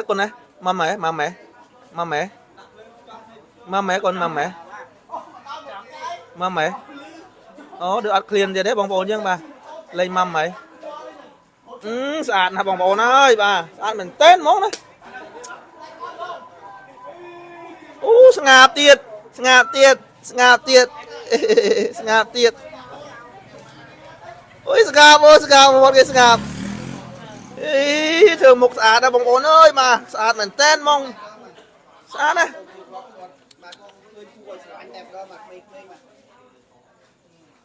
con này mà mẹ con mà mẹ được ăn clean gì đấy bong bồn chứ bà lên mâm mày sạch hả bong bồn ơi bà sạch mình tên món đấy ngạp tiệt ngạp tiệt ôi ngạp một cái ngạp thường mục sạch hả bong bồn ơi mà sạch mình tên mong sạch này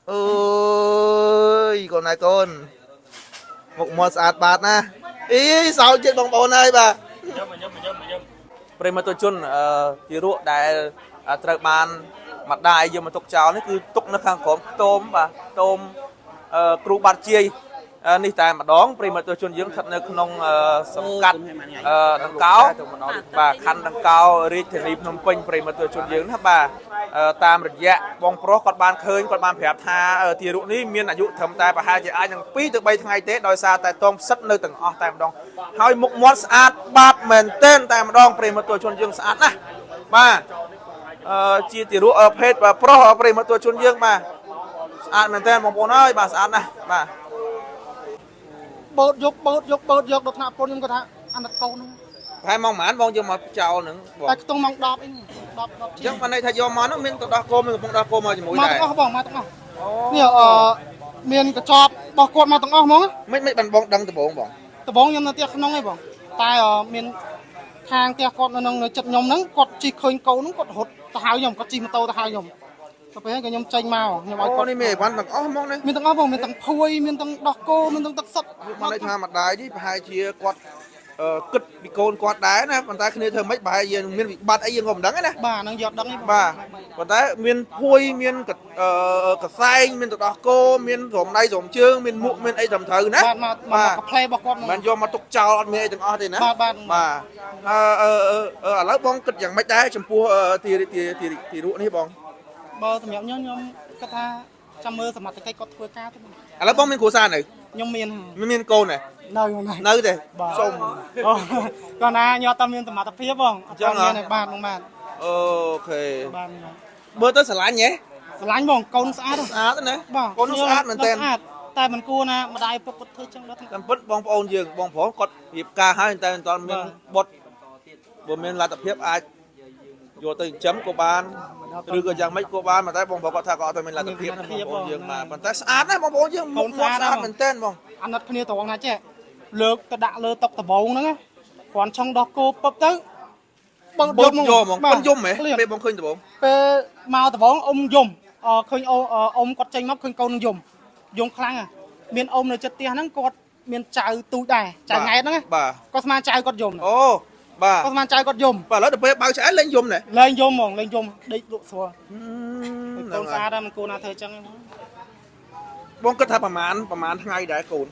ơi con này con một sạch bạt nè sao chết bong bồn ơi bà Prima tôi chun thì ruộng đại trời ban mặt đai giờ mà tục cháo nó cứ tục nó khang có tôm và tôm cừu bát chiên ní tại mặt đón Prima tôi chun dưỡng thật nơi nông sầm cắt đằng cáo và khăn đằng cao rít thì rịp nông pin Prima tôi chun dưỡng hả bà tam rực dạ bong pro còn ban khơi còn ban phèp tha thì ruộng ní miềnอายุ thầm tai và hai chị aiยังปีtừ bay ngày tết đòi xa tại tôm sắt nơi từng tại mặt đónហើយមុខមាត់ស្អាតបាតមែនតែនតែម្ដងប្រិមត្តជនយើងស្អាតណាស់បាទជាទីរក់ភេទប្រុសប្រិមត្តជនយើងបាទស្អាតមែនតែនបងប្អូនអើយបាទស្អាតណាស់បាទបោតយកដល់ថ្នាក់ពុនខ្ញុំគាត់ថាអាណិតកូនហ្នឹងហើយម៉ោងប៉ុន្មានបងយកមកចោលហ្នឹងបងតែខ្ទង់ម៉ោង10អី10អញ្ចឹងបានន័យថាយកមកហ្នឹងមានទៅដោះគោមានកំពុងដោះគោមកជាមួយដែរមកទាំងអស់បងមកទាំងអស់នេះមានកញ្ចប់របស់គាត់មកទាំងអស់ហ្មងមិនបានបងដឹងដំបងដំបងខ្ញុំនៅផ្ទះក្នុងឯងបងតែមានខាងផ្ទះគាត់នៅក្នុងចិត្តខ្ញុំហ្នឹងគាត់ជិះឃើញកូនហ្នឹងគាត់រត់ទៅហៅខ្ញុំគាត់ជិះម៉ូតូទៅហៅខ្ញុំទៅពេលហ្នឹងក៏ខ្ញុំចេញមកខ្ញុំឲ្យគាត់នេះមានអីវ៉ាន់ទាំងអស់ហ្មងនេះមានទាំងអស់បងមានទាំងភួយមានទាំងដោះគោមានទាំងទឹកសុទ្ធមកន័យថាម្ដាយនេះប្រហែលជាគាត់គិតពីកូនគាត់ដែរណាប៉ុន្តែគ្នាធ្វើម៉េចប្រហែលជាមានវិបត្តិអីយើងក៏មិនដឹងណាបាទហ្នឹងយកដឹងទេបាទប៉ុន្តែមានភួយមានកសែងមានទឹកដោះគោមានរំដៃរំជើងមានមុខមានអីត្រឹមត្រូវណាបាទកាផ្លែរបស់គាត់មិនយកមកទុកចោលអត់មានអីទាំងអស់ទេណាបាទឥឡូវបងគិតយ៉ាងម៉េចដែរចំពោះទីរក់នេះបងបើសម្រាប់ខ្ញុំគិតថាចាំមើលសមត្ថកិច្ចគាត់ធ្វើការទៅឥឡូវបងមានគ្រួសារនៅខ្ញុំមានកូនដែរនៅទេសុំគាត់ណាញ៉ាំតែមានសមត្ថភាពបងអត់មានទេបាទអូខេបាទបើទៅស្រឡាញ់ហ៎ស្រឡាញ់បងកូនស្អាតណាបាទកូនស្អាតមែនតើតែមិនគួរណាម្ដាយពុកគាត់ធ្វើចឹងដល់តែពិតបងប្អូនយើងបងប្រុសគាត់រៀបការហើយតែមិនទាន់មានបុត្របើមានលទ្ធភាពអាចយកទៅចិញ្ចឹមក៏បានឬក៏យ៉ាងម៉េចក៏បានតែបងប្រុសគាត់ថាគាត់អត់មានលទ្ធភាពបងប្អូនយើងបាទប៉ុន្តែស្អាតណាស់បងប្អូនយើងមុខស្អាតមែនតើបងអាណិតគ្នាត្រង់ណាចេះលើកទៅដាក់លើតុដបងហ្នឹងគាត់ឆុងដោះគោពឹបទៅបើយកមកបងយំហ៎ពេលបងឃើញដបងពេលមកដបងអ៊ំយំឃើញអ៊ំគាត់ចេញមកឃើញកូននឹងយំខ្លាំងមានអ៊ំនៅចិត្តផ្ទះហ្នឹងគាត់មានចៅទូចដែរចៅង៉ែតហ្នឹងគាត់ស្មានចៅគាត់យំអូបាទគាត់ស្មានចៅគាត់យំបាទឥឡូវទៅពេលបើកឆ្អែតលេងយំណែលេងយំហ្មងលេងយំដេកលក់ស្រួលកូនស្អាតដែរមិនគួរណាធ្វើចឹងបងគិតថាប្រហែលថ្ងៃដែរកូន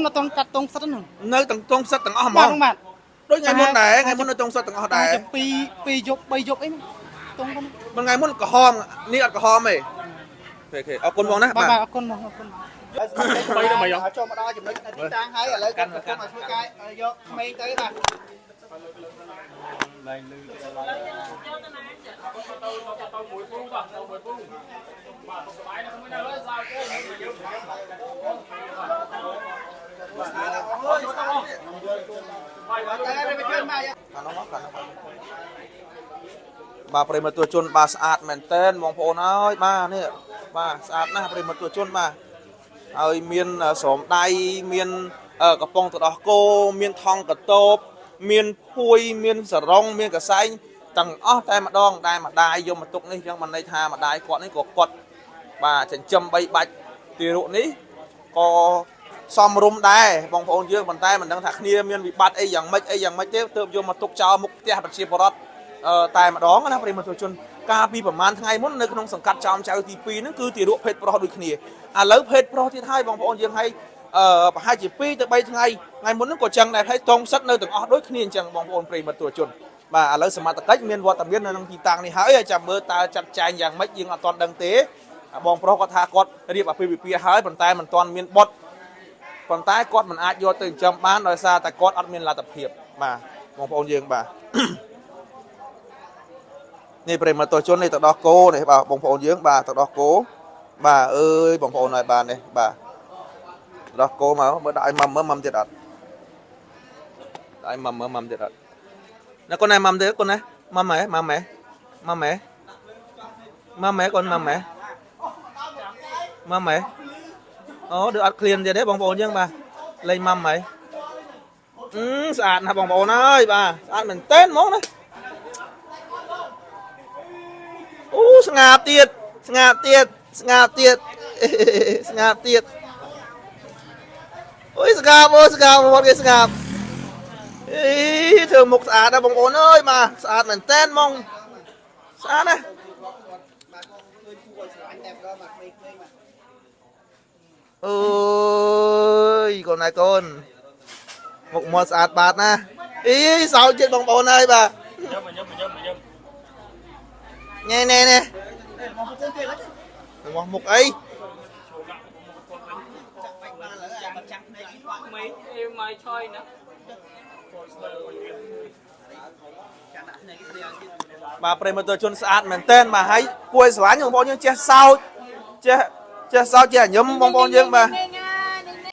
នៅត្រង់កាត់ត្រង់ផ្សិតហ្នឹងនៅត្រង់ផ្សិតទាំងអស់ហ្មងបាទដូចថ្ងៃមុនដែរថ្ងៃមុននៅត្រង់ផ្សិតទាំងអស់ដែរ2យប់3យប់អីត្រង់ហ្នឹងថ្ងៃមុនក្រហមនេះអត់ក្រហមទេអូខេអរគុណបងណាបាទអរគុណបងអរគុណបីដល់មិនចូលមកដល់ចំណុចទីតាំងហើយឥឡូវកាន់មកធ្វើការយកក្មេងទៅបាទឡើងលឺយកទៅណាទៅមួយពូបាទទៅមួយពូបាទសុខសប្បាយណាស់មួយណាលើសាវគោយើងបាទប្រិមត្តជនបាទស្អាតមែនតើបងប្អូនអើយបាទនេះបាទស្អាតណាស់ប្រិមត្តជនបាទហើយមានស្រោមដៃមានកំប៉ុងទឹកដោះគោមានថង់កតូបមានភួយមានសរងមានកសែងទាំងអស់តែម្ដងដែលម្ដាយយកមកទុកនេះចឹងមិនន័យថាម្ដាយគាត់នេះក៏គាត់បាទចិញ្ចឹម3បាច់ទារកនេះក៏សមរម្យដែរបងប្អូនយើងប៉ុន្តែមិនដឹងថាគ្នាមានវិបត្តិអីយ៉ាងម៉េចទេទើបយកមកទុកចោលមុខផ្ទះប្រជាពលរដ្ឋតែម្ដងណាប្រិមត្តជនកាលពីប្រហែលថ្ងៃមុននៅក្នុងសង្កាត់ចោមចៅទី2ហ្នឹងគឺទារកភេទប្រុសដូចគ្នាឥឡូវភេទប្រុសទៀតហើយបងប្អូនយើងហើយប្រហែលជា2ទៅ3ថ្ងៃមុនហ្នឹងក៏ចឹងដែរហើយតងសិតនៅទាំងអស់ដូចគ្នាអញ្ចឹងបងប្អូនប្រិមត្តជនបាទឥឡូវសមត្ថកិច្ចមានវត្តមាននៅក្នុងទីតាំងនេះហើយចាំមើលតើចាត់ចែងយ៉ាងម៉េចយើងអត់ទាន់ដឹងទេបងប្រុសគាត់ថាគាត់រៀបអាពាហ៍ពិពាហ៍ហើយប៉ុន្តែមិនទាន់មានបុត្រប៉ុន្តែគាត់មិនអាចយកទៅចិញ្ចឹមបានដោយសារតែគាត់អត់មានលទ្ធភាពបាទ បងប្អូនយើងបាទ នេះប្រិមត្តទស្សជននេះទៅដោះគោនេះបាទបងប្អូនយើងបាទទៅដោះគោបាទអើយបងប្អូនហើយបាទនេះបាទដោះគោមកមើលដាក់ឲ្យម៉ាំទៀតអត់ដាក់ឲ្យម៉ាំទៀតអត់ណាកូនណាម៉ាំទៀតកូនណាម៉ាំម៉ែម៉ាំម៉ែម៉ាំម៉ែម៉ាំម៉ែកូនម៉ាំម៉ែម៉ាំម៉ែអូដូចអត់ឃ្លានទៀតទេបងប្អូនយើងបាទលេងម៉ាំម៉ែស្អាតណាស់បងប្អូនអើយបាទស្អាតមែនទែនហ្មងណាអូស្ងាត់ទៀតស្ងាត់ទៀតស្ងាត់ទៀតស្ងាត់ទៀតអូយស្ងាត់អូស្ងាត់មកគេស្ងាត់អីធ្វើមុខស្អាតណាស់បងប្អូនអើយបាទស្អាតមែនទែនហ្មងស្អាតណាស់អូយកូនណាកូនមុខមាត់ស្អាតបាតណាអីសោកចិត្តបងប្អូនអើយបាទញ៉ែណែណែមកមុខអីបាទប្រិមត្តជនស្អាតមែនទែនបាទហើយគួរឲ្យស្រឡាញ់បងប្អូនយើងចេះសោកចេះសោកចេះញឹមបងប្អូនយើងបាទ